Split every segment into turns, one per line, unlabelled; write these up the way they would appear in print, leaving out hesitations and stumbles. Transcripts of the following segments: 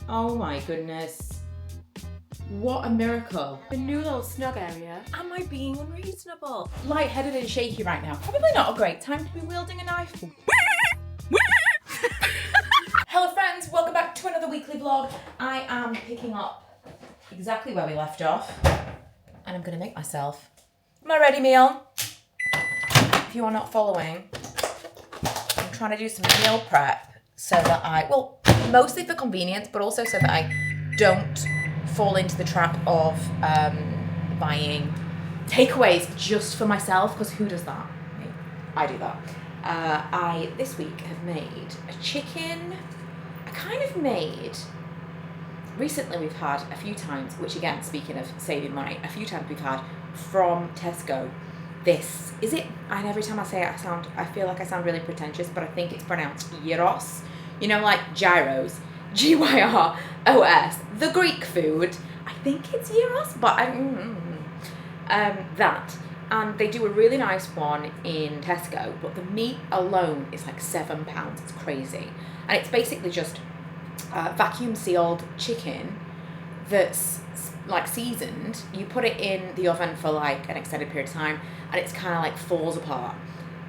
Oh my goodness. What a miracle.
A new little snug area. Am I being unreasonable?
Lightheaded and shaky right now. Probably not a great time to be wielding a knife. Hello friends, welcome back to another weekly vlog. I am picking up exactly where we left off. And I'm gonna make myself my ready meal. If you are not following, I'm trying to do some meal prep so that well, mostly for convenience, but also so that I don't fall into the trap of buying takeaways just for myself, because who does that? Me. I do that. I, this week, have made a chicken. I kind of made, recently we've had a few times, which again, speaking of saving money, a few times we've had from Tesco, this, is it, and every time I say it, I feel like I sound really pretentious, but I think it's pronounced gyros. You know, like gyros, Gyros, the Greek food. I think it's gyros, but that. And they do a really nice one in Tesco, but the meat alone is like £7. It's crazy. And it's basically just vacuum sealed chicken that's like seasoned. You put it in the oven for like an extended period of time, and it's kind of like falls apart.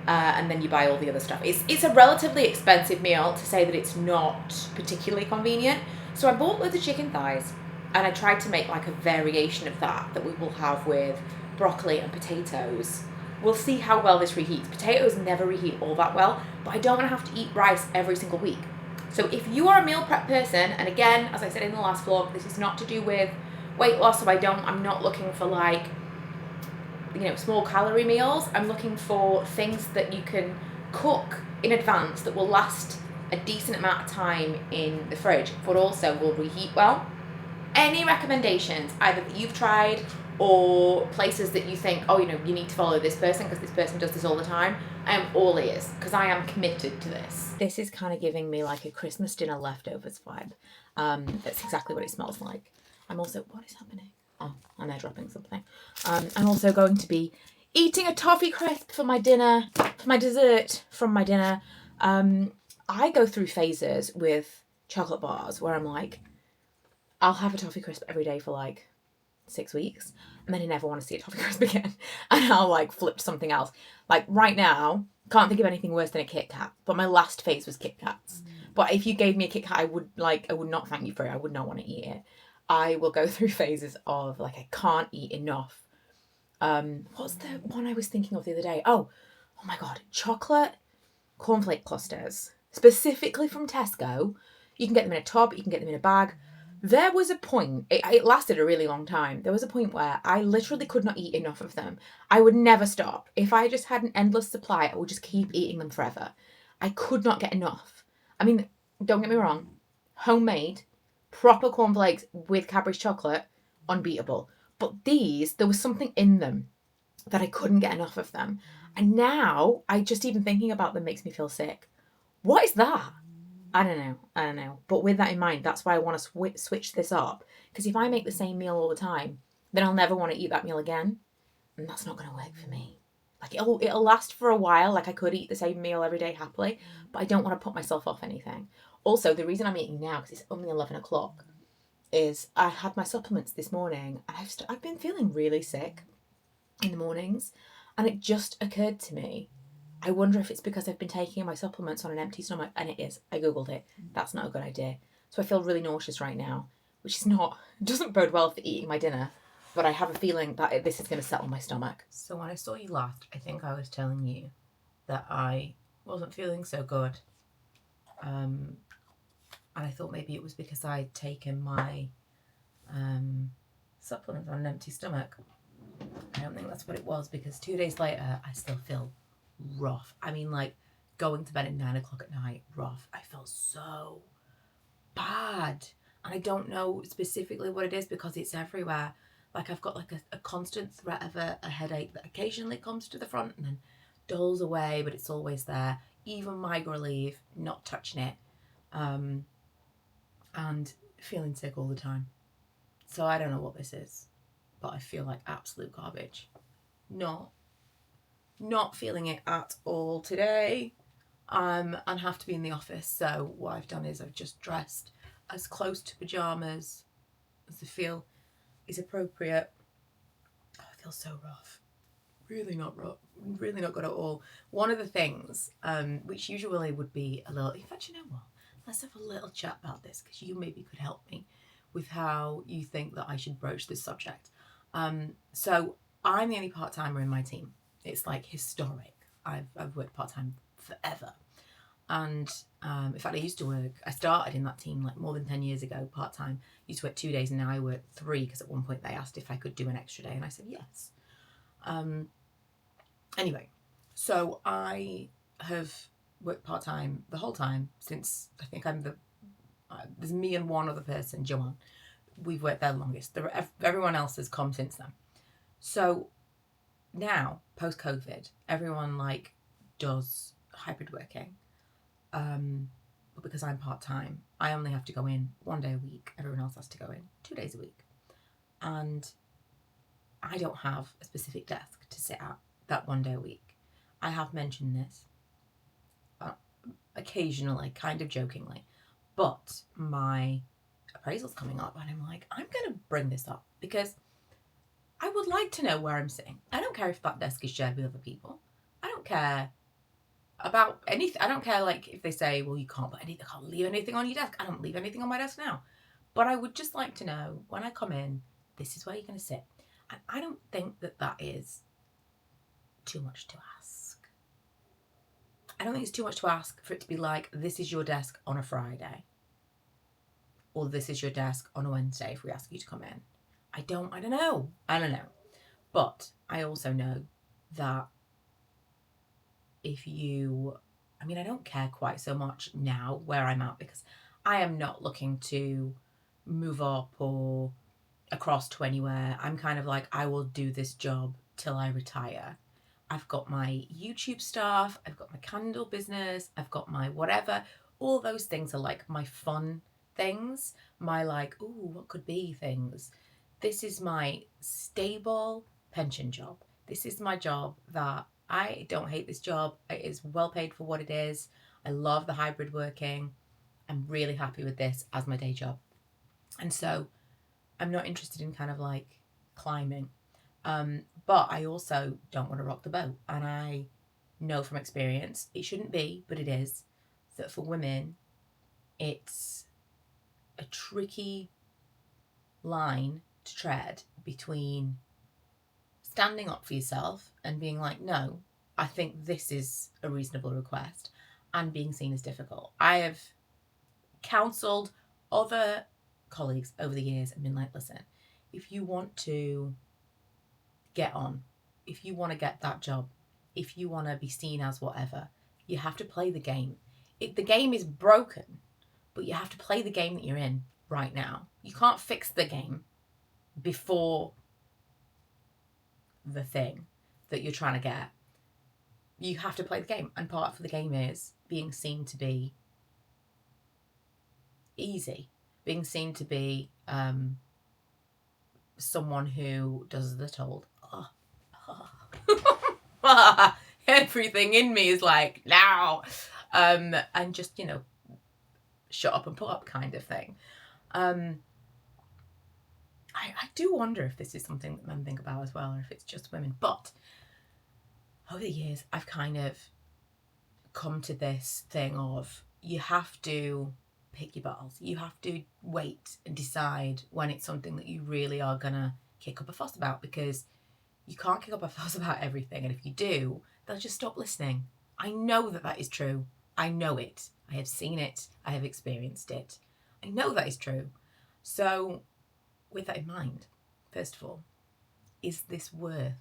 And then you buy all the other stuff. It's a relatively expensive meal, to say that it's not particularly convenient. So I bought loads of chicken thighs, and I tried to make like a variation of that we will have with broccoli and potatoes. We'll see how well this reheats. Potatoes never reheat all that well, but I don't want to have to eat rice every single week. So if you are a meal prep person, and again, as I said in the last vlog, this is not to do with weight loss, so I'm not looking for like, you know, small calorie meals. I'm looking for things that you can cook in advance that will last a decent amount of time in the fridge, but also will reheat well. Any recommendations, either that you've tried or places that you think, oh, you know, you need to follow this person because this person does this all the time, I am all ears, because I am committed to this. This is kind of giving me like a Christmas dinner leftovers vibe. That's exactly what it smells like. I'm also, what is happening? Oh, I'm there dropping something. I'm also going to be eating a toffee crisp for my dinner, for my dessert from my dinner. I go through phases with chocolate bars where I'm like, I'll have a toffee crisp every day for like 6 weeks, and then I never want to see a toffee crisp again, and I'll like flip to something else. Like right now, can't think of anything worse than a Kit Kat, but my last phase was Kit Kats. But if you gave me a Kit Kat, I would not thank you for it. I would not want to eat it. I will go through phases of like, I can't eat enough. What's the one I was thinking of the other day? Oh my God, chocolate cornflake clusters, specifically from Tesco. You can get them in a tub, you can get them in a bag. There was a point, it lasted a really long time. There was a point where I literally could not eat enough of them. I would never stop. If I just had an endless supply, I would just keep eating them forever. I could not get enough. I mean, don't get me wrong, homemade, proper cornflakes with Cadbury's chocolate, unbeatable. But these, there was something in them that I couldn't get enough of them. And now, just even thinking about them makes me feel sick. What is that? I don't know. But with that in mind, that's why I want to switch this up. Because if I make the same meal all the time, then I'll never want to eat that meal again. And that's not going to work for me. Like, it'll last for a while. Like, I could eat the same meal every day happily. But I don't want to put myself off anything. Also, the reason I'm eating now, because it's only 11 o'clock, is I had my supplements this morning. And I've been feeling really sick in the mornings. And it just occurred to me, I wonder if it's because I've been taking my supplements on an empty stomach, and it is. I googled it. That's not a good idea. So I feel really nauseous right now, which is doesn't bode well for eating my dinner, but I have a feeling that this is going to settle my stomach.
So when I saw you last, I think I was telling you that I wasn't feeling so good. And I thought maybe it was because I'd taken my supplements on an empty stomach. I don't think that's what it was, because 2 days later, I still feel rough. I mean, like, going to bed at 9 o'clock at night, rough. I felt so bad. And I don't know specifically what it is, because it's everywhere. Like, I've got like a constant threat of a headache that occasionally comes to the front and then dulls away, but it's always there. Even Migraleave, not touching it. And feeling sick all the time. So I don't know what this is, but I feel like absolute garbage. Not feeling it at all today, and have to be in the office. So what I've done is I've just dressed as close to pajamas as I feel is appropriate. Oh, I feel so rough. Really not rough. Really not good at all. One of the things, which usually would be a little... In fact, you know what? Let's have a little chat about this, because you maybe could help me with how you think that I should broach this subject. So I'm the only part-timer in my team. It's like historic. I've worked part-time forever. And in fact, I started in that team like more than 10 years ago, part-time. Used to work 2 days, and now I work 3, because at one point they asked if I could do an extra day, and I said yes. Anyway, so I have worked part-time the whole time since, I think there's me and one other person, Joanne. We've worked there the longest. Everyone else has come since then. So now, post-COVID, everyone like does hybrid working. But because I'm part-time, I only have to go in 1 day a week. Everyone else has to go in 2 days a week. And I don't have a specific desk to sit at that 1 day a week. I have mentioned this occasionally, kind of jokingly, but my appraisal's coming up, and I'm like, I'm going to bring this up because I would like to know where I'm sitting. I don't care if that desk is shared with other people. I don't care about anything. I don't care like if they say, well, you can't leave anything on your desk. I don't leave anything on my desk now. But I would just like to know, when I come in, this is where you're going to sit. And I don't think that is too much to ask. I don't think it's too much to ask for it to be like, this is your desk on a Friday. Or this is your desk on a Wednesday if we ask you to come in. I don't know. But I also know that I don't care quite so much now where I'm at, because I am not looking to move up or across to anywhere. I'm kind of like, I will do this job till I retire. I've got my YouTube stuff, I've got my candle business, I've got my whatever. All those things are like my fun things, my like, ooh, what could be things. This is my stable pension job. This is my job that I don't hate this job. It is well paid for what it is. I love the hybrid working. I'm really happy with this as my day job. And so I'm not interested in kind of like climbing. But I also don't want to rock the boat. And I know from experience, it shouldn't be, but it is, that for women, it's a tricky line to tread between standing up for yourself and being like, no, I think this is a reasonable request, and being seen as difficult. I have counselled other colleagues over the years and been like, listen, if you want to get on, if you want to get that job, if you want to be seen as whatever, you have to play the game. The game is broken, but you have to play the game that you're in right now. You can't fix the game before the thing that you're trying to get. You have to play the game, and part of the game is being seen to be easy, being seen to be someone who does as they're told. Everything in me is like, now, and just, shut up and put up kind of thing. I do wonder if this is something that men think about as well, or if it's just women. But over the years, I've kind of come to this thing of, you have to pick your battles. You have to wait and decide when it's something that you really are going to kick up a fuss about, because you can't kick up a fuss about everything. And if you do, they'll just stop listening. I know that is true. I know it. I have seen it. I have experienced it. I know that is true. So with that in mind, first of all, is this worth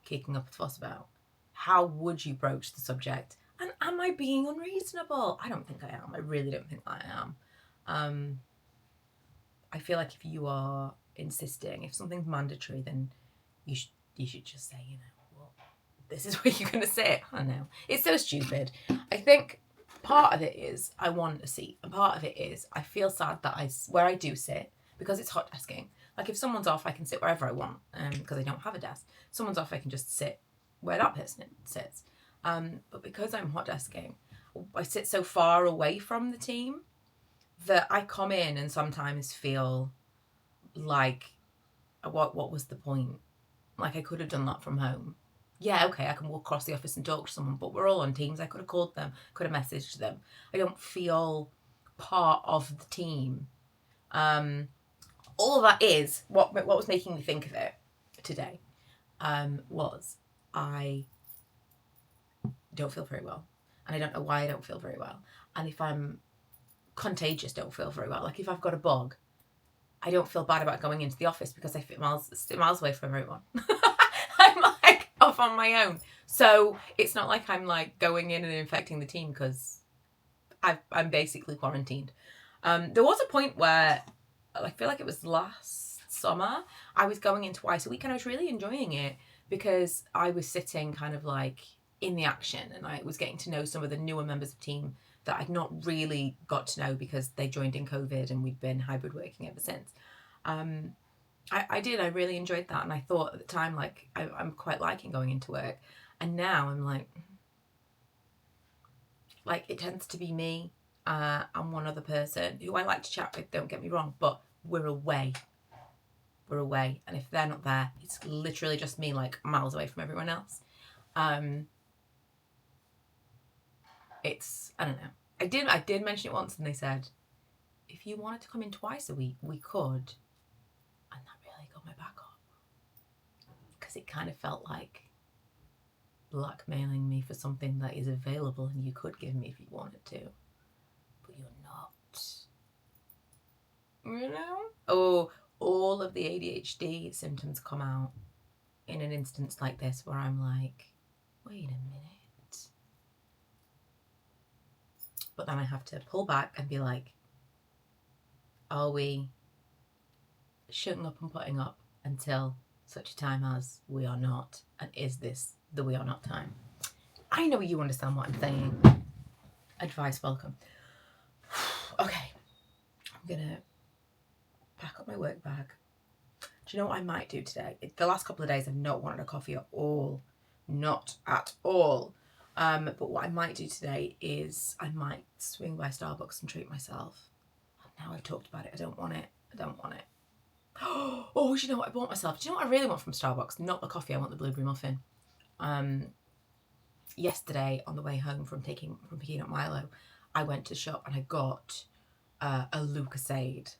kicking up a fuss about? How would you broach the subject? And am I being unreasonable? I don't think I am. I really don't think I am. I feel like if you are insisting, if something's mandatory, then you should just say, well, this is where you're going to sit. I don't know. It's so stupid. I think part of it is I want a seat, and part of it is I feel sad that where I do sit, because it's hot desking. Like if someone's off, I can sit wherever I want, because I don't have a desk. Someone's off, I can just sit where that person sits. But because I'm hot desking, I sit so far away from the team that I come in and sometimes feel like, what was the point? Like, I could have done that from home. Yeah, okay, I can walk across the office and talk to someone, but we're all on Teams. I could have called them, could have messaged them. I don't feel part of the team. All of that is what was making me think of it today. Was I don't feel very well, and I don't know why I don't feel very well. And if I'm contagious, don't feel very well. Like if I've got a bug, I don't feel bad about going into the office because I fit miles away from everyone. I'm like off on my own. So it's not like I'm like going in and infecting the team because I'm basically quarantined. There was a point where I feel like it was last summer, I was going in twice a week and I was really enjoying it because I was sitting kind of like in the action and I was getting to know some of the newer members of the team that I'd not really got to know because they joined in COVID and we'd been hybrid working ever since. I really enjoyed that. And I thought at the time, like, I'm quite liking going into work. And now I'm like it tends to be me and one other person who I like to chat with, don't get me wrong, but we're away. And if they're not there, it's literally just me, like, miles away from everyone else. It's, I don't know. I did mention it once and they said, if you wanted to come in twice a week, we could. And that really got my back up. Because it kind of felt like blackmailing me for something that is available and you could give me if you wanted to. But you're not. You know? Oh, all of the ADHD symptoms come out in an instance like this where I'm like, wait a minute. But then I have to pull back and be like, are we shutting up and putting up until such a time as we are not? And is this the we are not time? I know you understand what I'm saying. Advice welcome. Okay, I'm gonna pack up my work bag. Do you know what I might do today? The last couple of days I've not wanted a coffee at all. Not at all. But what I might do today is I might swing by Starbucks and treat myself. Now I've talked about it, I don't want it. Oh, do you know what I bought myself? Do you know what I really want from Starbucks? Not the coffee, I want the blueberry muffin. Yesterday on the way home from picking up Milo, I went to the shop and I got a Lucozade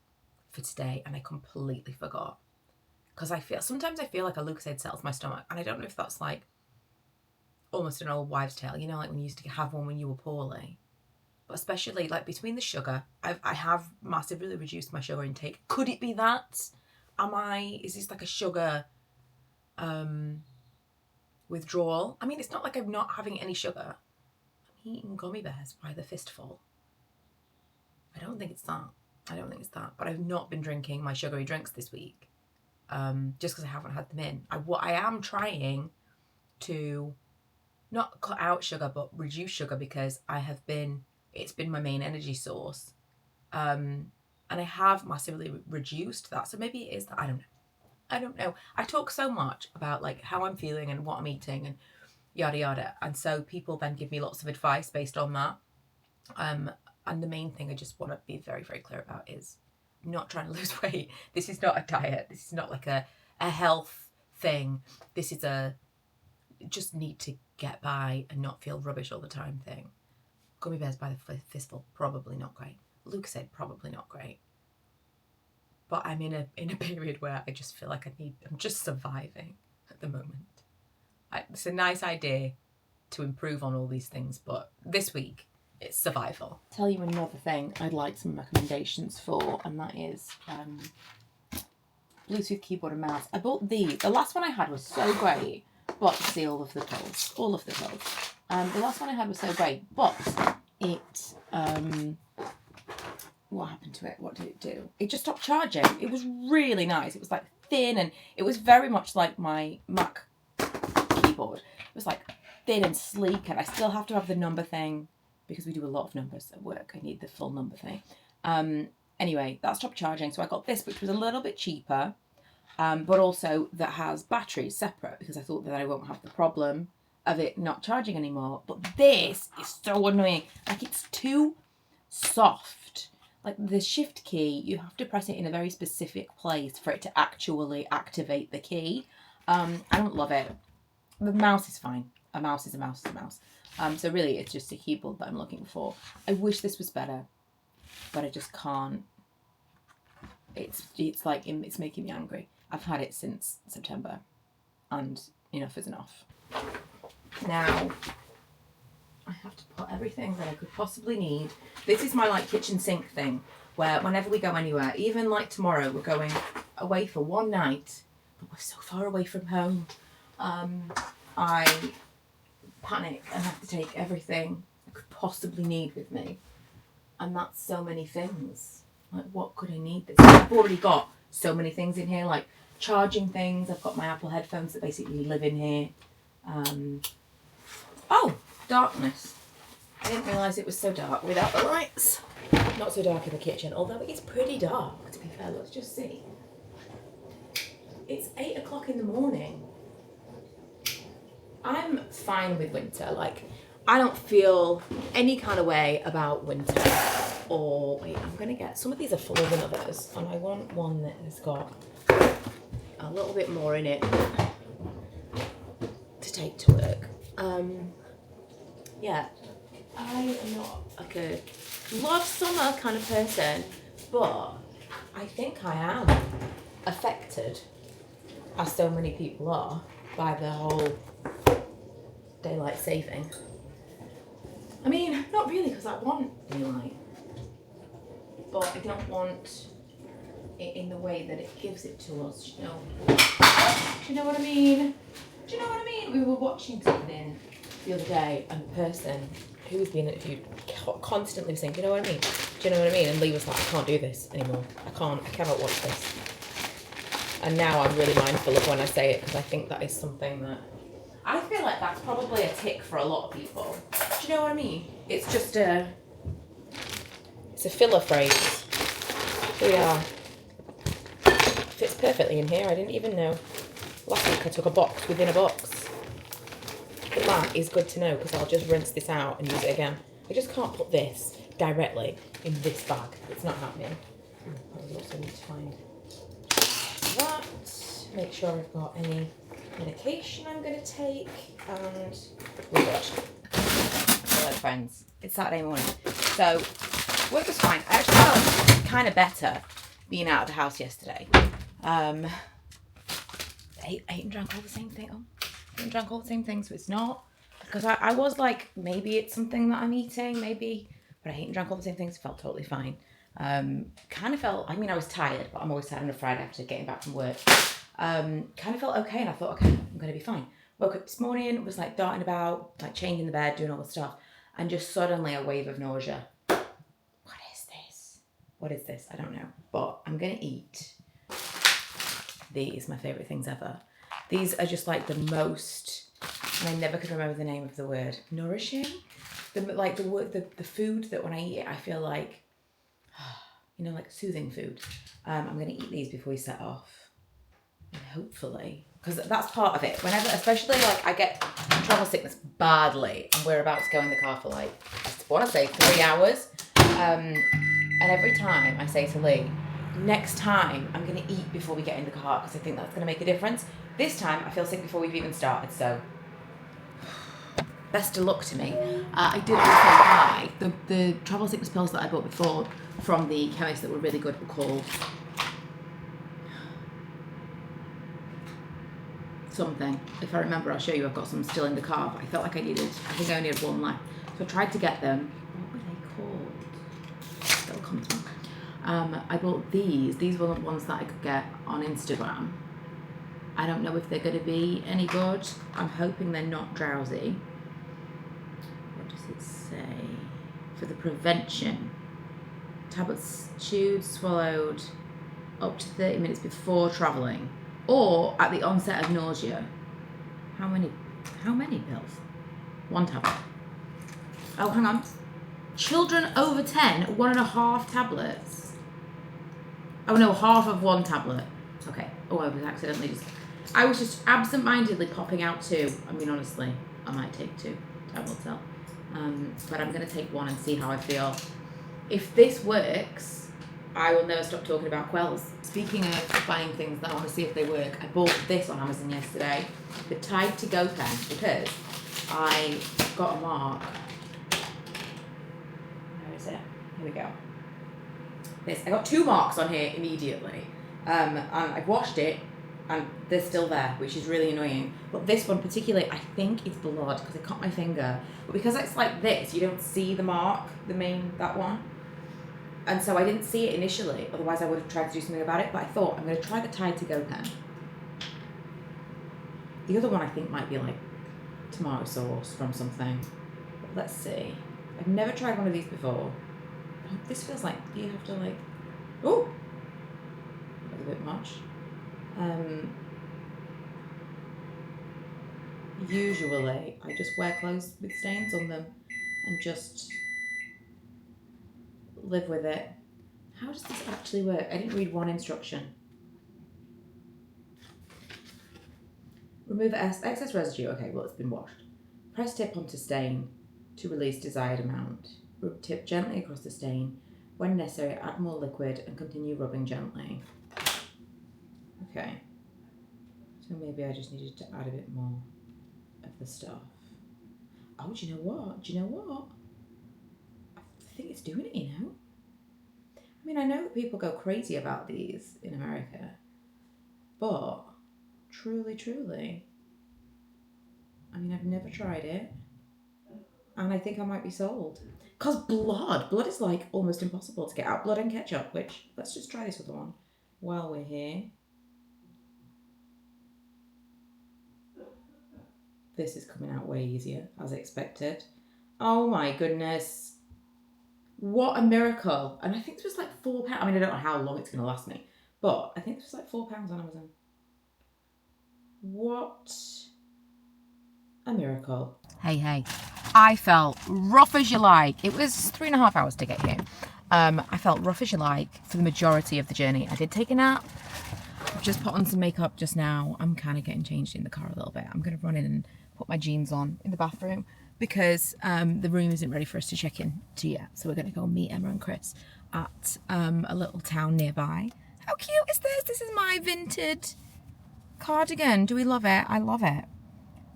for today and I completely forgot. Because sometimes I feel like a Lucozade settles my stomach, and I don't know if that's like almost an old wives' tale, you know, like when you used to have one when you were poorly. But especially like between the sugar, I have massively reduced my sugar intake. Could it be that? Is this like a sugar withdrawal? I mean, it's not like I'm not having any sugar. I'm eating gummy bears by the fistful. I don't think it's that. But I've not been drinking my sugary drinks this week. Just because I haven't had them in. I am trying to not cut out sugar, but reduce sugar because it's been my main energy source. And I have massively reduced that. So maybe it is that, I don't know. I talk so much about like how I'm feeling and what I'm eating and yada yada. And so people then give me lots of advice based on that. And the main thing I just want to be very, very clear about is I'm not trying to lose weight. This is not a diet. This is not like a health thing. This is just need to get by and not feel rubbish all the time thing. Gummy bears by the fistful, probably not great. Lucozade, probably not great. But I'm in a period where I just feel like I'm just surviving at the moment. It's a nice idea to improve on all these things, but this week it's survival. Tell you another thing I'd like some recommendations for, and that is Bluetooth keyboard and mouse. I bought these. The last one I had was so great. But you see all of the pills. The last one I had was so great, but it, what happened to it? What did it do? It just stopped charging. It was really nice. It was like thin and it was very much like my Mac keyboard. It was like thin and sleek, and I still have to have the number thing because we do a lot of numbers at work. I need the full number thing. Anyway, that stopped charging, so I got this, which was a little bit cheaper. But also that has batteries separate because I thought that I won't have the problem of it not charging anymore. But this is so annoying. Like, it's too soft. like the shift key, you have to press it in a very specific place for it to actually activate the key. I don't love it. The mouse is fine. A mouse is a mouse is a mouse. So really it's just a keyboard that I'm looking for. I wish this was better, but I just can't. It's like, it's making me angry. I've had it since September, and enough is enough. Now, I have to put everything that I could possibly need. This is my like kitchen sink thing, where whenever we go anywhere, even like tomorrow, we're going away for one night, but we're so far away from home. I panic and have to take everything I could possibly need with me. And that's so many things. Like, what could I need this? I've already got so many things in here, like charging things. I've got my Apple headphones that basically live in here. Oh, darkness. I didn't realise it was so dark without the lights. Not so dark in the kitchen, although it's pretty dark, to be fair. Let's just see. It's 8 o'clock in the morning. I'm fine with winter. Like, I don't feel any kind of way about winter. Or, wait, I'm going to get, some of these are fuller than others, and I want one that has got a little bit more in it to take to work. Yeah, I am not like a love summer kind of person, but I think I am affected, as so many people are, by the whole daylight saving. I mean, not really, because I want daylight, but I don't want it in the way that it gives it to us, you know. Do you know what I mean? Do you know what I mean? We were watching something the other day, and the person who was being interviewed constantly saying, do you know what I mean? Do you know what I mean? And Lee was like, I can't do this anymore. I cannot watch this. And now I'm really mindful of when I say it, because I think that is something that, I feel like that's probably a tick for a lot of people. Do you know what I mean? It's just it's a filler phrase. Here we are. Fits perfectly in here. I didn't even know. Last week I took a box within a box. But that is good to know, because I'll just rinse this out and use it again. I just can't put this directly in this bag. It's not happening. I also need to find that. Make sure I've got any medication I'm going to take. And we're good. Hello friends. It's Saturday morning. So work was fine. I actually felt kind of better being out of the house yesterday. Ate and drank all the same thing. And drank all the same thing, so it's not, because I was like, maybe it's something that I'm eating, maybe, but I ate and drank all the same things. It felt totally fine. Kind of felt, I mean, I was tired, but I'm always tired on a Friday after getting back from work. Kind of felt okay, and I thought, okay, I'm going to be fine. Woke up this morning, was like darting about, like changing the bed, doing all the stuff, and just suddenly a wave of nausea. What is this? What is this? I don't know, but I'm going to eat these, my favourite things ever. These are just like the most, and I never could remember the name of the word, nourishing? The food that when I eat it, I feel like, you know, like soothing food. I'm going to eat these before we set off. And hopefully, because that's part of it. Whenever, especially like I get travel sickness badly, and we're about to go in the car for like, I want to say 3 hours. And every time I say to Lee, next time I'm going to eat before we get in the car, because I think that's going to make a difference. This time I feel sick before we've even started, so best of luck to me. I did also buy the travel sickness pills that I bought before from the chemist that were really good, were called something. If I remember, I'll show you. I've got some still in the car, but I felt like I think I only had one left. So I tried to get them. What were they called? They'll come to me. I bought these. These were the ones that I could get on Instagram. I don't know if they're going to be any good. I'm hoping they're not drowsy. What does it say? For the prevention. Tablets chewed, swallowed up to 30 minutes before travelling. Or at the onset of nausea. How many pills? 1 tablet. Oh, hang on. Children over 10, 1.5 tablets. Oh no, half of 1 tablet. Okay. Oh, I was just absent-mindedly popping out 2. I mean, honestly, I might take 2 tablets out. But I'm going to take 1 and see how I feel.
If this works, I will never stop talking about quells. Speaking of buying things that I want to see if they work, I bought this on Amazon yesterday, the Tide to Go pen, because I got a mark. Where is it? Here we go. I got 2 marks on here immediately, and I've washed it, and they're still there, which is really annoying. But this one particularly, I think it's blood because I cut my finger. But because it's like this, you don't see the mark, that one. And so I didn't see it initially, otherwise I would have tried to do something about it, but I thought I'm going to try the Tide to Go pen. The other one I think might be like tomato sauce from something. But let's see. I've never tried one of these before. This feels like you have to like, oh, that's a bit much. Usually I just wear clothes with stains on them and just live with it. How does this actually work? I didn't read one instruction. Remove excess residue. Okay, well, it's been washed. Press tip onto stain to release desired amount. Rub tip gently across the stain. When necessary, add more liquid and continue rubbing gently. Okay. So maybe I just needed to add a bit more of the stuff. Oh, do you know what? I think it's doing it, you know? I mean, I know that people go crazy about these in America, but truly, I mean, I've never tried it, and I think I might be sold. Because blood is like almost impossible to get out. Blood and ketchup, which, let's just try this other one while we're here. This is coming out way easier, as expected. Oh my goodness. What a miracle. And I think this was like £4. I mean, I don't know how long it's going to last me, but I think this was like £4 on Amazon. What a miracle.
Hey. I felt rough as you like. It was 3.5 hours to get here. I felt rough as you like for the majority of the journey. I did take a nap. I've just put on some makeup just now. I'm kind of getting changed in the car a little bit. I'm going to run in and put my jeans on in the bathroom because the room isn't ready for us to check in to yet. So we're going to go meet Emma and Chris at a little town nearby. How cute is this? This is my vintage cardigan. Do we love it? I love it.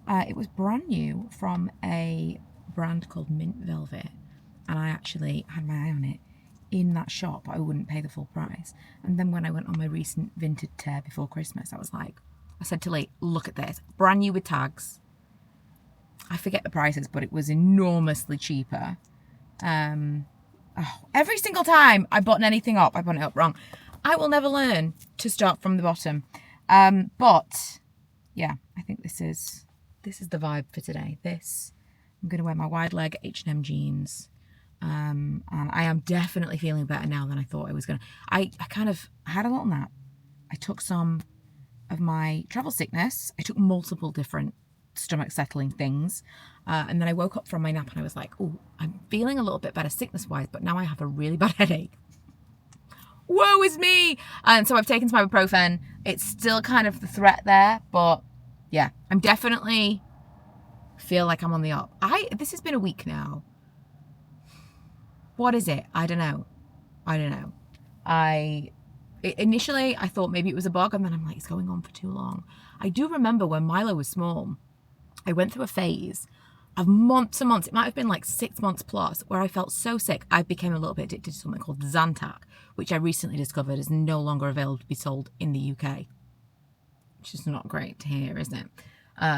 It was brand new from a brand called Mint Velvet, and I actually had my eye on it in that shop, but I wouldn't pay the full price. And then when I went on my recent vintage tear before Christmas, I said to Lee, look at this, brand new with tags. I forget the prices, but it was enormously cheaper. Every single time I button anything up, I button it up wrong. I will never learn to start from the bottom. But yeah, I think this is the vibe for today. I'm going to wear my wide leg H&M jeans. And I am definitely feeling better now than I thought I was going to. I kind of had a little nap. I took some of my travel sickness. I took multiple different stomach settling things. And then I woke up from my nap and I was like, oh, I'm feeling a little bit better sickness-wise, but now I have a really bad headache. Woe is me! And so I've taken some ibuprofen. It's still kind of the threat there, but yeah, I'm definitely feel like I'm on the up. This has been a week now. What is it? I don't know. Initially I thought maybe it was a bug, and then I'm like, it's going on for too long. I do remember when Milo was small, I went through a phase of months and months. It might have been like 6 months plus, where I felt so sick. I became a little bit addicted to something called Zantac, which I recently discovered is no longer available to be sold in the UK. Which is not great to hear, is it?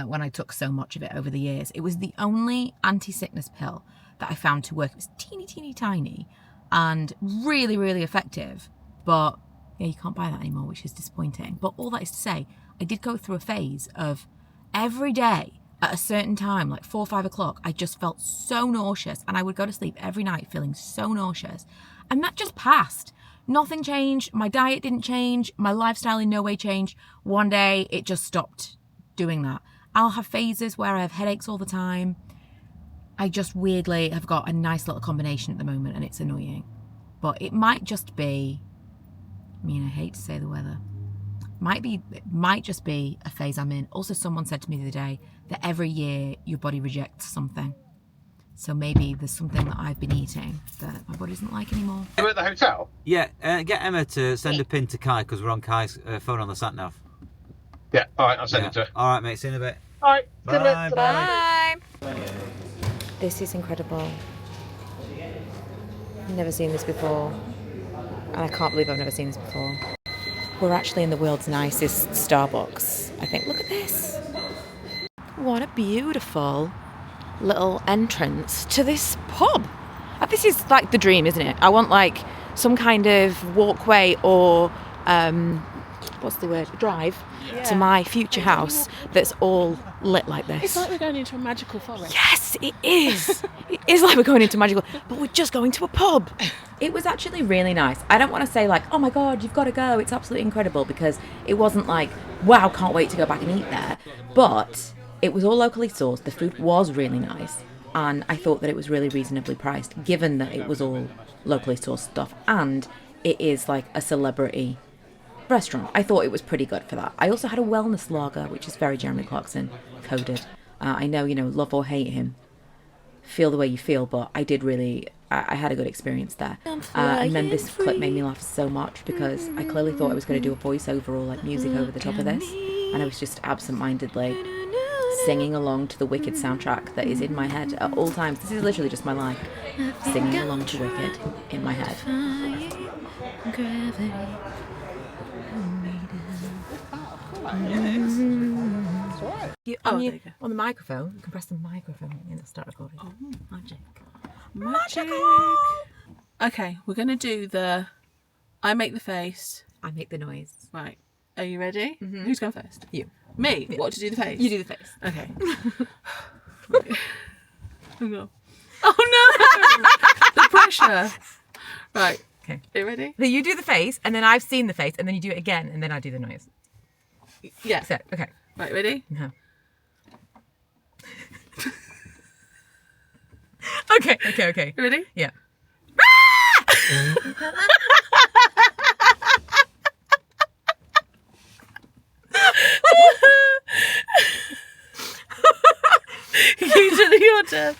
When I took so much of it over the years. It was the only anti-sickness pill that I found to work. It was teeny tiny and really, really effective. But yeah, you can't buy that anymore, which is disappointing. But all that is to say, I did go through a phase of every day at a certain time, like 4 or 5 o'clock, I just felt so nauseous, and I would go to sleep every night feeling so nauseous. And that just passed. Nothing changed. My diet didn't change. My lifestyle in no way changed. One day it just stopped doing that. I'll have phases where I have headaches all the time. I just weirdly have got a nice little combination at the moment, and it's annoying. But it might just be, I mean, I hate to say the weather. It might just be a phase I'm in. Also, someone said to me the other day that every year your body rejects something. So maybe there's something that I've been eating that my body doesn't like anymore.
You at the hotel?
Yeah, get Emma to send a pin to Kai because we're on Kai's phone on the sat nav.
Yeah, alright, I'll send it to her.
Alright, mate, see you in a bit.
Alright,
Bye.
Bye. This is incredible. I've never seen this before. And I can't believe I've never seen this before. We're actually in the world's nicest Starbucks, I think. Look at this. What a beautiful little entrance to this pub. This is like the dream, isn't it? I want like some kind of walkway or what's the word? Drive to my future house that's all lit like this.
It's like we're going into a magical forest.
Yes, it is. It is like we're going into magical, but we're just going to a pub. It was actually really nice. I don't want to say like, oh my God, you've got to go. It's absolutely incredible, because it wasn't like, wow, can't wait to go back and eat there. But it was all locally sourced. The food was really nice. And I thought that it was really reasonably priced, given that it was all locally sourced stuff. And it is like a celebrity restaurant. I thought it was pretty good for that. I also had a wellness lager, which is very Jeremy Clarkson coded. I know, love or hate him, feel the way you feel, but I did really, I had a good experience there. And then this clip made me laugh so much because I clearly thought I was going to do a voiceover or like music over the top of this, and I was just absent-mindedly singing along to the Wicked soundtrack that is in my head at all times. This is literally just my life, singing along to Wicked in my head. On the microphone, you can press the microphone and it'll start recording.
Oh,
Magic.
magical. Okay, we're going to do I make the face.
I make the noise.
Right. Are you ready?
Mm-hmm.
Who's going first?
You.
Me?
Yeah.
What, to do the face?
You do the face.
Okay. Oh no! The pressure. Right.
Okay.
Are you ready?
So you do the face, and then I've seen the face, and then you do it again, and then I do the noise.
Yeah.
Set. Okay.
Right, ready?
No. Okay.
You ready?
Yeah.
Usually your turn.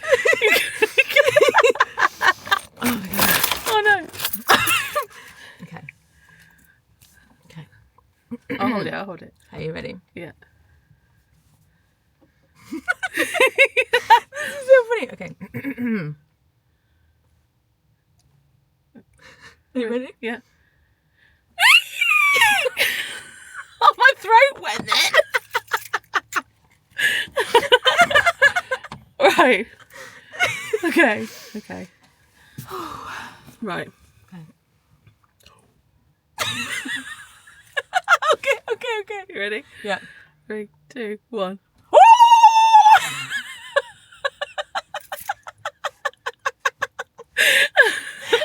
Oh my God.
Oh no.
Okay.
I'll hold it.
Are you ready?
Yeah.
This is so funny. Okay. Are you ready?
Yeah. Oh, my throat went then. Right. Okay. Right.
Okay.
You ready?
Yeah.
3, 2, 1.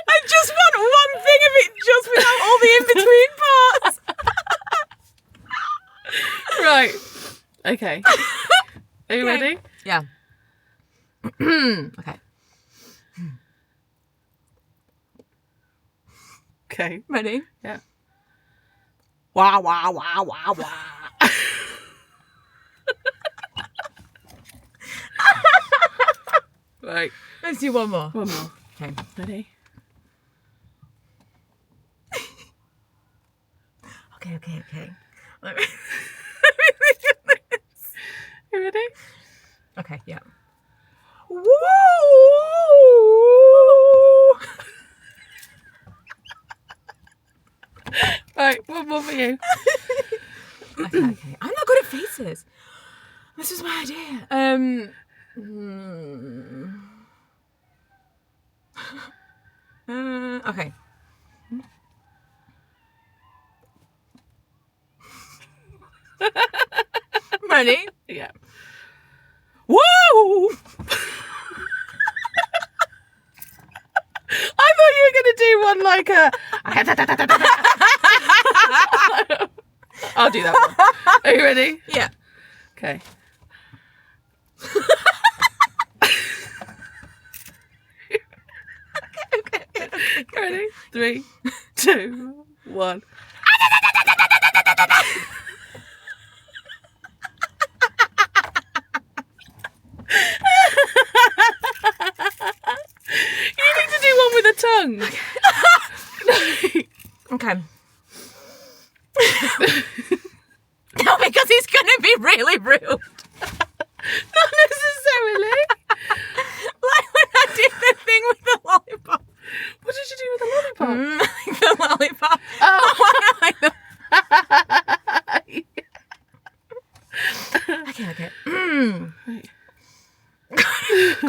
I just want one thing of it, just without all the in-between parts.
Right. Okay. Are you ready?
Yeah. Okay.
Okay.
Ready?
Yeah.
Wah, wah, wah, wah, wah.
Right.
Let's do one more.
One more.
Okay.
Ready?
Okay.
You ready?
Okay, yeah. Woo!
Right, one more for you.
Okay. I'm not good at faces. This is my idea. Okay. Ready?
Yeah.
Woo!
I thought you were going to do one like a... I'll do that one. Are you ready?
Yeah.
Okay. Ready? 3, 2, 1. tongue.
Okay.
No, because he's going to be really rude.
Not necessarily.
Like when I did the thing with the lollipop.
What did you do with the lollipop?
The lollipop.
Oh.
Okay.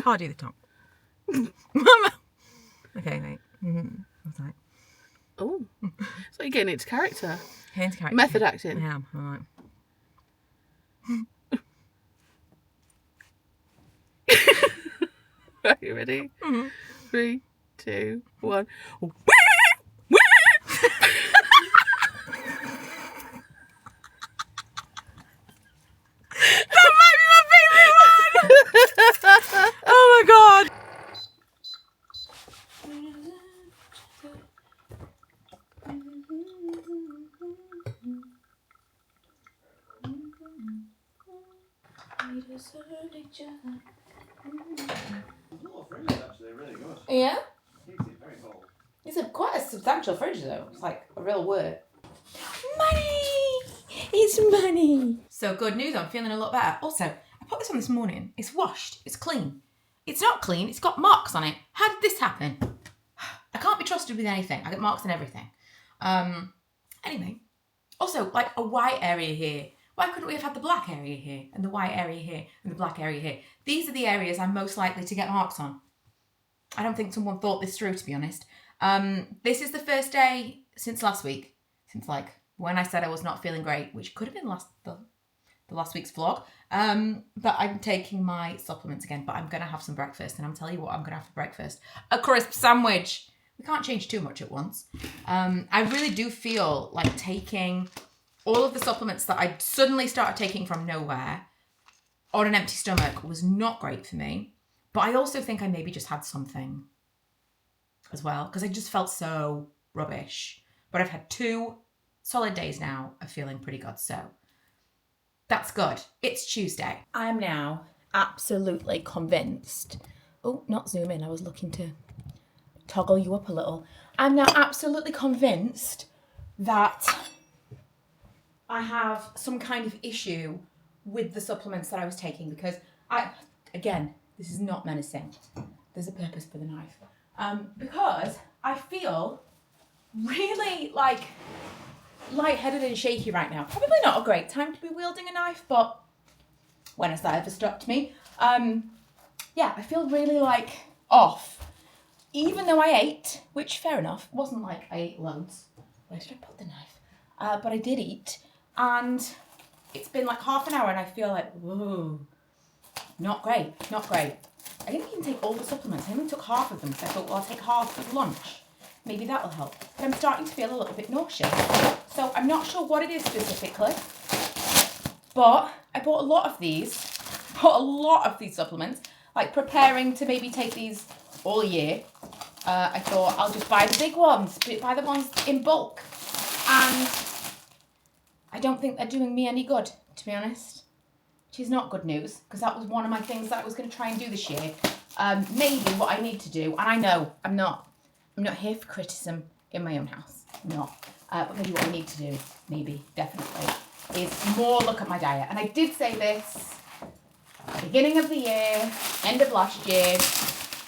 Can't do the tongue. Okay, mate. What's that?
Oh, so you're getting into character.
Hands character.
Method acting.
Yeah, all right.
Are you ready? 3, 2, 1.
That might be my favourite one. Oh my god.
We deserve each other.
A lot of fridges actually, really good.
Yeah?
Keeps it very cold.
It's quite a substantial fridge though. It's like a real word.
Money. It's money. So good news, I'm feeling a lot better. Also, I put this on this morning. It's washed. It's clean. It's not clean. It's got marks on it. How did this happen? I can't be trusted with anything. I get marks on everything. Anyway. Also, like a white area here. Why couldn't we have had the black area here and the white area here and the black area here? These are the areas I'm most likely to get marks on. I don't think someone thought this through, to be honest. This is the first day since last week, since like when I said I was not feeling great, which could have been the last week's vlog, that I'm taking my supplements again, but I'm going to have some breakfast, and I'm telling you what I'm going to have for breakfast. A crisp sandwich. We can't change too much at once. I really do feel like taking all of the supplements that I suddenly started taking from nowhere on an empty stomach was not great for me. But I also think I maybe just had something as well, because I just felt so rubbish. But I've had 2 solid days now of feeling pretty good, so that's good. It's Tuesday.
I am now absolutely convinced. Oh, not zoom in. I was looking to toggle you up a little. I'm now absolutely convinced that I have some kind of issue with the supplements that I was taking, because again, this is not menacing. There's a purpose for the knife. Because I feel really like lightheaded and shaky right now. Probably not a great time to be wielding a knife, but when has that ever stopped me? Yeah, I feel really like off. Even though I ate, which fair enough, wasn't like I ate loads. Where did I put the knife? But I did eat, and it's been like half an hour and I feel like, whoa, not great, not great. I didn't even take all the supplements. I only took half of them because I thought, well, I'll take half at lunch. Maybe that'll help. But I'm starting to feel a little bit nauseous. So I'm not sure what it is specifically, but I bought a lot of these supplements, like preparing to maybe take these all year. I thought I'll just buy the big ones, buy the ones in bulk. And I don't think they're doing me any good, to be honest. Which is not good news, because that was one of my things that I was going to try and do this year. Maybe what I need to do, and I know I'm not here for criticism in my own house. I'm not. But maybe what I need to do, maybe, definitely, is more look at my diet. And I did say this beginning of the year, end of last year.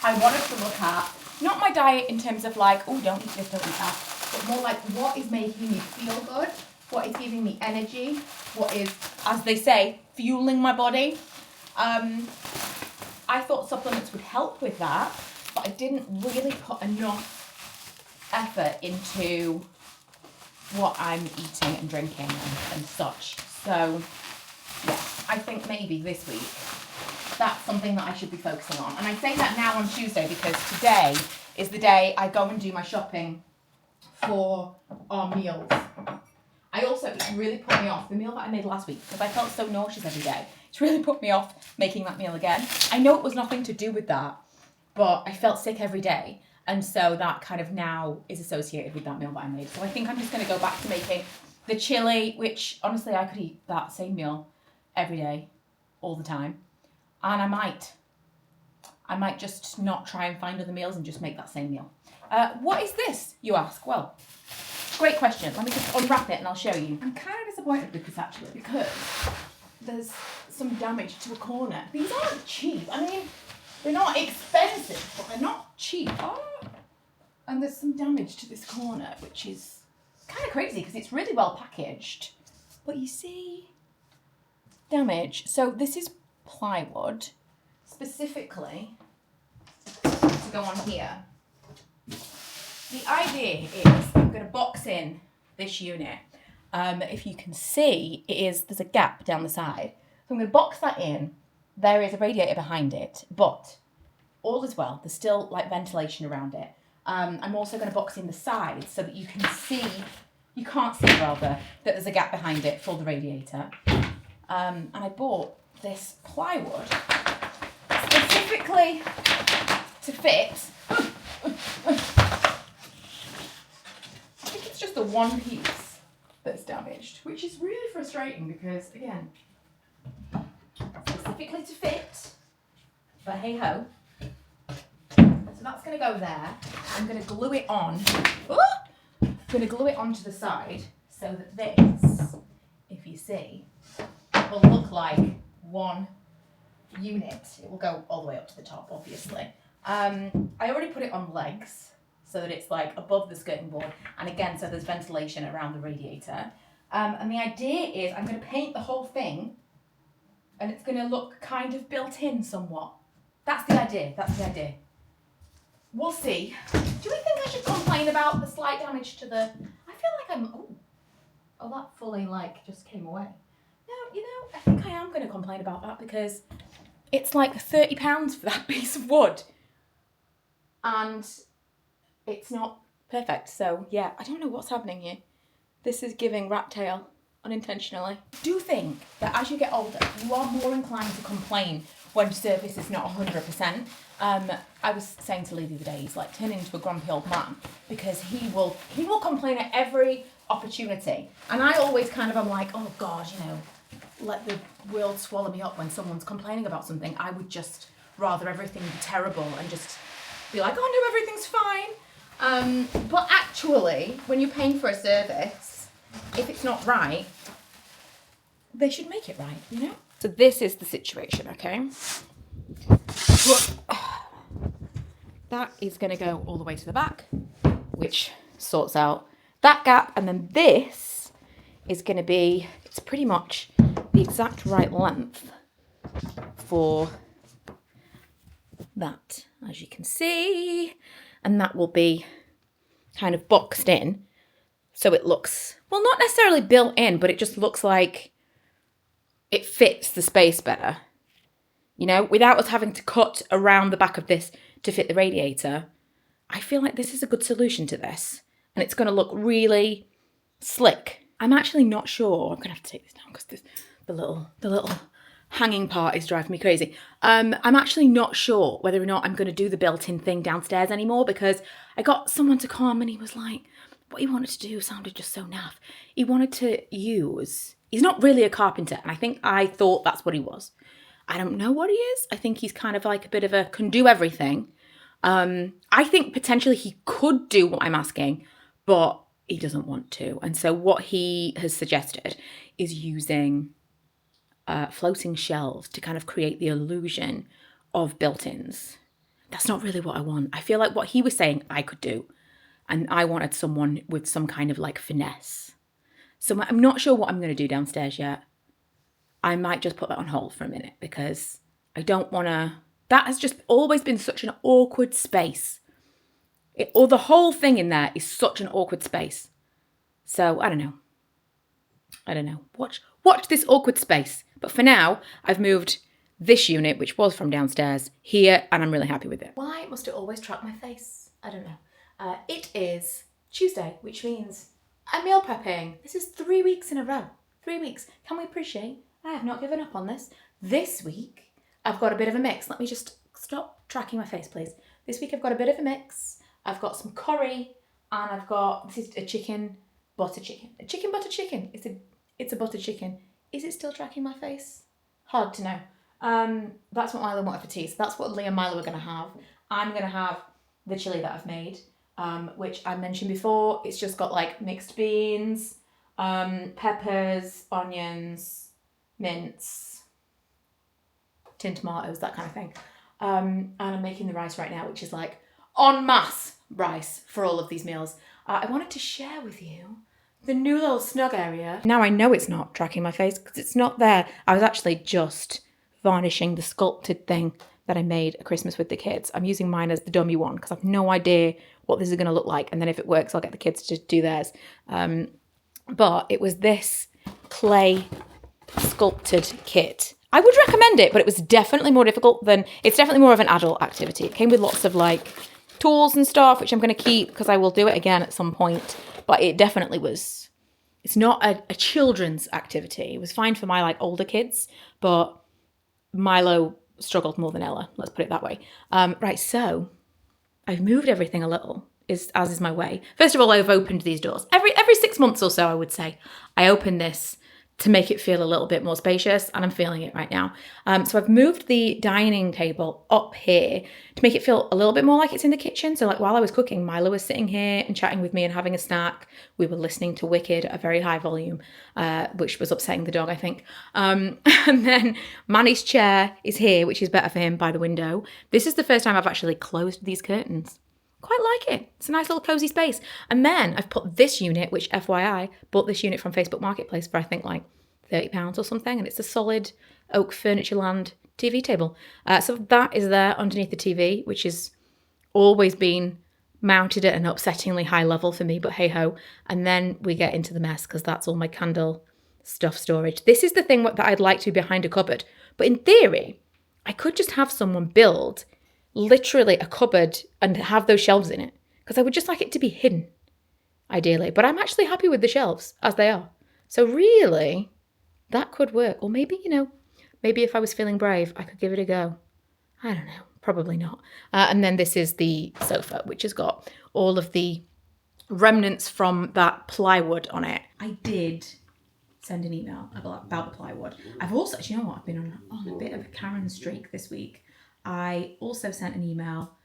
I wanted to look at, not my diet in terms of like, oh, don't eat this, don't eat that, but more like what is making me feel good, what is giving me energy, what is, as they say, fueling my body. I thought supplements would help with that, but I didn't really put enough effort into what I'm eating and drinking and such. So, yeah, I think maybe this week that's something that I should be focusing on. And I say that now on Tuesday because today is the day I go and do my shopping for our meals. I also, it's really put me off the meal that I made last week because I felt so nauseous every day. It's really put me off making that meal again. I know it was nothing to do with that, but I felt sick every day. And so that kind of now is associated with that meal that I made. So I think I'm just going to go back to making the chili, which honestly I could eat that same meal every day, all the time. And I might just not try and find other meals and just make that same meal. What is this, you ask? Well, great question. Let me just unwrap it and I'll show you. I'm kind of disappointed because there's some damage to a corner. These aren't cheap. I mean, they're not expensive, but they're not cheap. Oh. And there's some damage to this corner, which is kind of crazy because it's really well packaged. But you see, damage. So this is plywood, specifically to go on here. The idea is I'm going to box in this unit. If you can see, there's a gap down the side. So I'm going to box that in. There is a radiator behind it, but all is well. There's still like ventilation around it. I'm also going to box in the sides so that you can't see that there's a gap behind it for the radiator. And I bought this plywood specifically to fit. I think it's just the one piece that's damaged, which is really frustrating because, again, specifically to fit, but hey ho. So that's going to go there. I'm going to glue it on. I'm going to glue it onto the side so that this, if you see, will look like one unit. It will go all the way up to the top, obviously. I already put it on legs so that it's like above the skirting board, and again, so there's ventilation around the radiator. And the idea is I'm going to paint the whole thing, and it's going to look kind of built in somewhat. That's the idea. We'll see. Do we think I should complain about the slight damage to the... I feel like I'm... Oh, that fully, like, just came away. No, you know, I think I am going to complain about that because it's like £30 for that piece of wood. And it's not perfect. So, yeah, I don't know what's happening here. This is giving rat tail unintentionally. I do think that as you get older, you are more inclined to complain when surface is not 100%. I was saying to Lee the other day, he's like turning into a grumpy old man because he will complain at every opportunity. And I always kind of am like, oh God, you know, let the world swallow me up when someone's complaining about something. I would just rather everything be terrible and just be like, oh no, everything's fine. But actually, when you're paying for a service, if it's not right, they should make it right, you know? So this is the situation, okay? That is going to go all the way to the back, which sorts out that gap. And then this is going to be, it's pretty much the exact right length for that, as you can see. And that will be kind of boxed in. So it looks, well, not necessarily built in, but it just looks like it fits the space better. You know, without us having to cut around the back of this to fit the radiator, I feel like this is a good solution to this. And it's going to look really slick. I'm actually not sure. I'm going to have to take this down because the little hanging part is driving me crazy. I'm actually not sure whether or not I'm going to do the built-in thing downstairs anymore because I got someone to come and he was like, what he wanted to do sounded just so naff. He wanted to use... He's not really a carpenter, and I thought that's what he was. I don't know what he is. I think he's kind of like a bit of a can do everything. I think potentially he could do what I'm asking, but he doesn't want to. And so what he has suggested is using floating shelves to kind of create the illusion of built-ins. That's not really what I want. I feel like what he was saying I could do, and I wanted someone with some kind of like finesse. So I'm not sure what I'm going to do downstairs yet. I might just put that on hold for a minute because I don't want to... That has just always been such an awkward space. The whole thing in there is such an awkward space. So I don't know. Watch this awkward space. But for now, I've moved this unit, which was from downstairs, here, and I'm really happy with it. Why must it always track my face? I don't know. It is Tuesday, which means... I'm meal prepping. This is 3 weeks in a row. 3 weeks. Can we appreciate? I have not given up on this. This week, I've got a bit of a mix. Let me just stop tracking my face, please. This week, I've got a bit of a mix. I've got some curry, and I've got, this is a chicken butter chicken. A chicken butter chicken. It's a butter chicken. Is it still tracking my face? Hard to know. That's what Milo wanted for tea. So that's what Lee and Milo are going to have. I'm going to have the chili that I've made. which I mentioned before. It's just got like mixed beans, peppers, onions, mince, tin tomatoes, that kind of thing. And I'm making the rice right now, which is like en masse rice for all of these meals. I wanted to share with you the new little snug area. Now I know it's not tracking my face because it's not there. I was actually just varnishing the sculpted thing that I made at Christmas with the kids. I'm using mine as the dummy one because I have no idea what this is going to look like. And then if it works, I'll get the kids to do theirs. But it was this clay sculpted kit. I would recommend it, but it was definitely more difficult than, it's definitely more of an adult activity. It came with lots of like tools and stuff, which I'm going to keep because I will do it again at some point. But it definitely was, it's not a children's activity. It was fine for my like older kids, but Milo struggled more than Ella, let's put it that way. Right, so I've moved everything a little, as is my way. First of all, I've opened these doors. Every 6 months or so, I would say, I open this to make it feel a little bit more spacious, and I'm feeling it right now. So I've moved the dining table up here to make it feel a little bit more like it's in the kitchen. So like while I was cooking, Milo was sitting here and chatting with me and having a snack. We were listening to Wicked at a very high volume, which was upsetting the dog, I think. And then Manny's chair is here, which is better for him, by the window. This is the first time I've actually closed these curtains. Quite like it. It's a nice little cozy space. And then I've put this unit, which FYI, bought this unit from Facebook Marketplace for I think like £30 or something. And it's a solid oak Furnitureland TV table. So that is there underneath the TV, which has always been mounted at an upsettingly high level for me, but hey ho. And then we get into the mess because that's all my candle stuff storage. This is the thing that I'd like to be behind a cupboard. But in theory, I could just have someone build literally a cupboard and have those shelves in it because I would just like it to be hidden, ideally. But I'm actually happy with the shelves as they are. So really, that could work. Or maybe, maybe if I was feeling brave, I could give it a go. I don't know. Probably not. And then this is the sofa, which has got all of the remnants from that plywood on it. I did send an email about the plywood. I've also, do you know what? I've been on a bit of a Karen streak this week. I also sent an email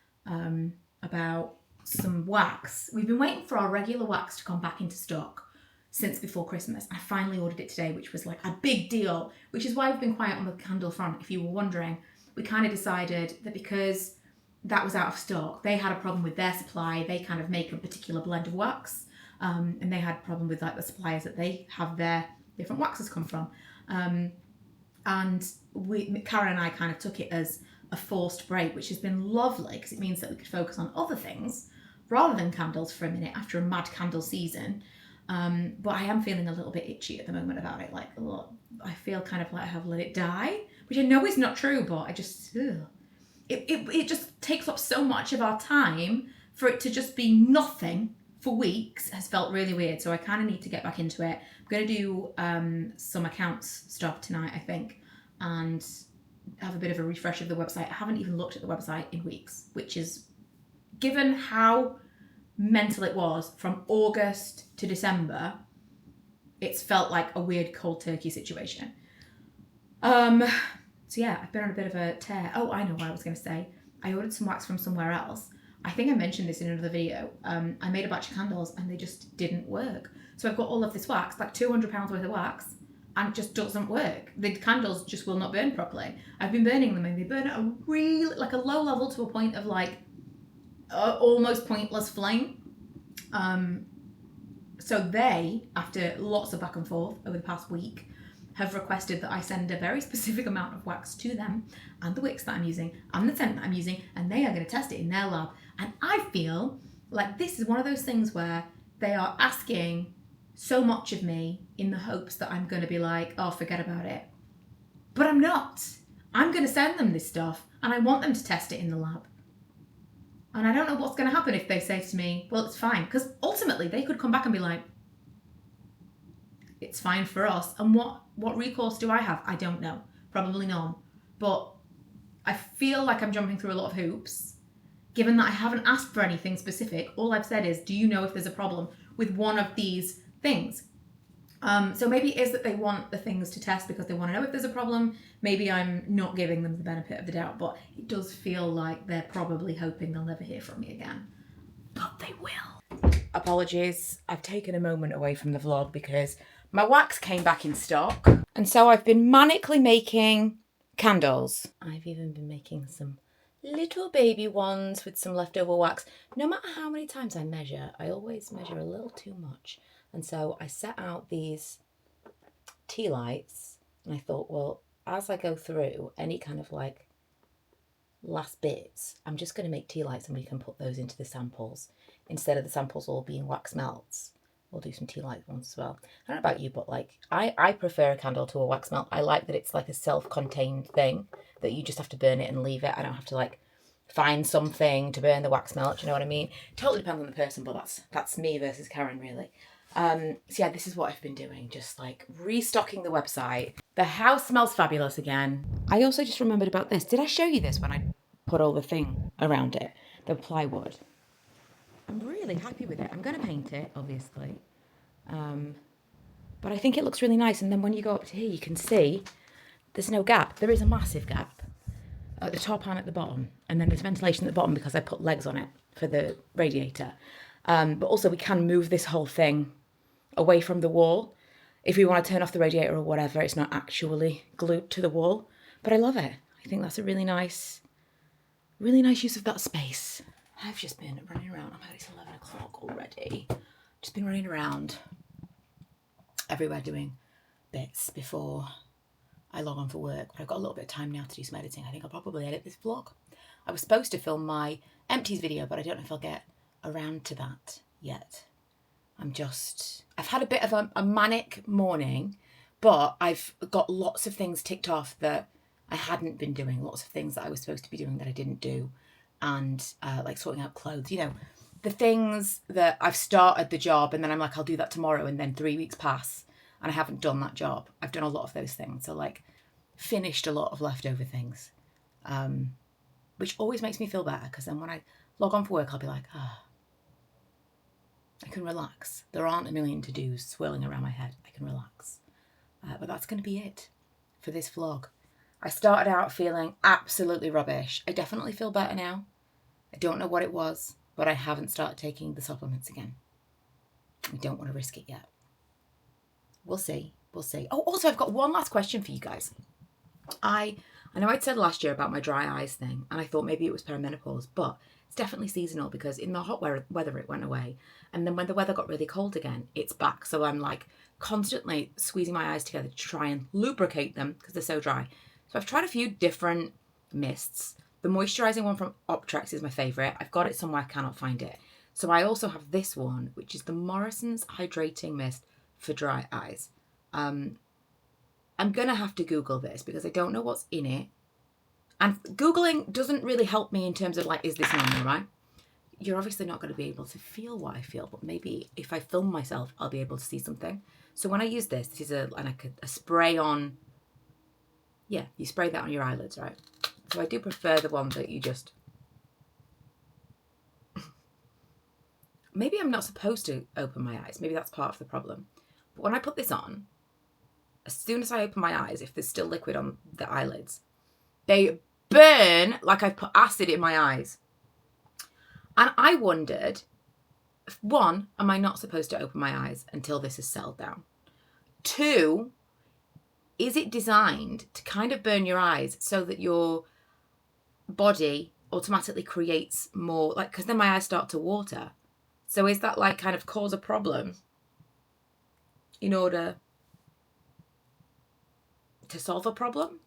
about some wax. We've been waiting for our regular wax to come back into stock since before Christmas. I finally ordered it today, which was like a big deal, which is why we've been quiet on the candle front. If you were wondering, we kind of decided that because that was out of stock, they had a problem with their supply. They kind of make a particular blend of wax, and they had a problem with like the suppliers that they have their different waxes come from. And Karen and I kind of took it as a forced break, which has been lovely because it means that we could focus on other things rather than candles for a minute after a mad candle season. But I am feeling a little bit itchy at the moment about it. Like, I feel kind of like I have let it die, which I know is not true, but I just, it just takes up so much of our time for it to just be nothing for weeks has felt really weird. So I kind of need to get back into it. I'm going to do some accounts stuff tonight, I think, and have a bit of a refresh of the website. I haven't even looked at the website in weeks, which is, given how mental it was from August to December, it's felt like a weird cold turkey situation. So yeah, I've been on a bit of a tear. Oh, I know what I was going to say. I ordered some wax from somewhere else. I think I mentioned this in another video. I made a batch of candles and they just didn't work. So I've got all of this wax, like £200 worth of wax, and it just doesn't work. The candles just will not burn properly. I've been burning them and they burn at a really, like a low level to a point of like almost pointless flame. So they, after lots of back and forth over the past week, have requested that I send a very specific amount of wax to them and the wicks that I'm using and the scent that I'm using, and they are going to test it in their lab. And I feel like this is one of those things where they are asking so much of me in the hopes that I'm going to be like, oh, forget about it. But I'm not. I'm going to send them this stuff and I want them to test it in the lab. And I don't know what's going to happen if they say to me, well, it's fine. Because ultimately they could come back and be like, it's fine for us. And what recourse do I have? I don't know. Probably none. But I feel like I'm jumping through a lot of hoops. Given that I haven't asked for anything specific, all I've said is, do you know if there's a problem with one of these things? So maybe it is that they want the things to test because they want to know if there's a problem. Maybe I'm not giving them the benefit of the doubt, but it does feel like they're probably hoping they'll never hear from me again.
but they will.
Apologies, I've taken a moment away from the vlog because my wax came back in stock. And so I've been manically making candles. I've even been making some little baby ones with some leftover wax. No matter how many times I measure, I always measure a little too much. And so I set out these tea lights and I thought, well, as I go through any kind of like last bits, I'm just going to make tea lights and we can put those into the samples. Instead of the samples all being wax melts, we'll do some tea light ones as well. I don't know about you, but like I prefer a candle to a wax melt. I like that it's like a self-contained thing that you just have to burn it and leave it. I don't have to like find something to burn the wax melt. Do you know what I mean? Totally depends on the person, but that's me versus Karen really. So yeah, this is what I've been doing, just like restocking the website. The house smells fabulous again. I also just remembered about this. Did I show you this when I put all the thing around it? The plywood. I'm really happy with it. I'm going to paint it, obviously. But I think it looks really nice. And then when you go up to here, you can see there's no gap. There is a massive gap at the top and at the bottom. And then there's ventilation at the bottom because I put legs on it for the radiator. But also we can move this whole thing away from the wall. If we want to turn off the radiator or whatever, it's not actually glued to the wall. But I love it. I think that's a really nice use of that space. I've just been running around. Oh my God, it's 11 o'clock already. Just been running around everywhere doing bits before I log on for work. But I've got a little bit of time now to do some editing. I think I'll probably edit this vlog. I was supposed to film my empties video, but I don't know if I'll get around to that yet. I've had a bit of a manic morning, but I've got lots of things ticked off that I hadn't been doing, lots of things that I was supposed to be doing that I didn't do, and like sorting out clothes, you know, the things that I've started the job and then I'm like, I'll do that tomorrow, and then 3 weeks pass and I haven't done that job. I've done a lot of those things, so like finished a lot of leftover things, which always makes me feel better, because then when I log on for work, I'll be like, I can relax. There aren't a million to-dos swirling around my head. I can relax. But that's going to be it for this vlog. I started out feeling absolutely rubbish. I definitely feel better now. I don't know what it was, but I haven't started taking the supplements again. I don't want to risk it yet. We'll see. We'll see. Oh, also, I've got one last question for you guys. I know I'd said last year about my dry eyes thing, and I thought maybe it was perimenopause, but it's definitely seasonal, because in the hot weather it went away, and then when the weather got really cold again, it's back. So I'm like constantly squeezing my eyes together to try and lubricate them because they're so dry. So I've tried a few different mists. The moisturizing one from Optrex is my favorite. I've got it somewhere, I cannot find it. So I also have this one, which is the Morrison's Hydrating Mist for dry eyes. I'm going to have to Google this because I don't know what's in it. And Googling doesn't really help me in terms of like, is this normal, right? You're obviously not going to be able to feel what I feel, but maybe if I film myself, I'll be able to see something. So when I use this is a spray on, yeah, you spray that on your eyelids, right? So I do prefer the one that you just, maybe I'm not supposed to open my eyes. Maybe that's part of the problem. But when I put this on, as soon as I open my eyes, if there's still liquid on the eyelids, they burn like I've put acid in my eyes. And I wondered, one, am I not supposed to open my eyes until this is settled down? Two, is it designed to kind of burn your eyes so that your body automatically creates more, like, because then my eyes start to water. So is that like kind of cause a problem in order to solve a problem?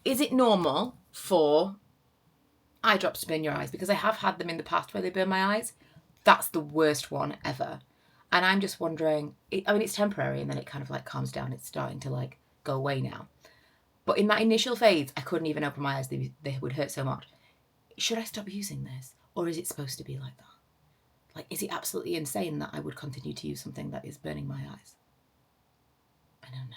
Is it normal for eye drops to burn your eyes? Because I have had them in the past where they burn my eyes. That's the worst one ever. And I'm just wondering, I mean, it's temporary and then it kind of like calms down. It's starting to like go away now. But in that initial phase, I couldn't even open my eyes. They would hurt so much. Should I stop using this? Or is it supposed to be like that? Like, is it absolutely insane that I would continue to use something that is burning my eyes? I don't know.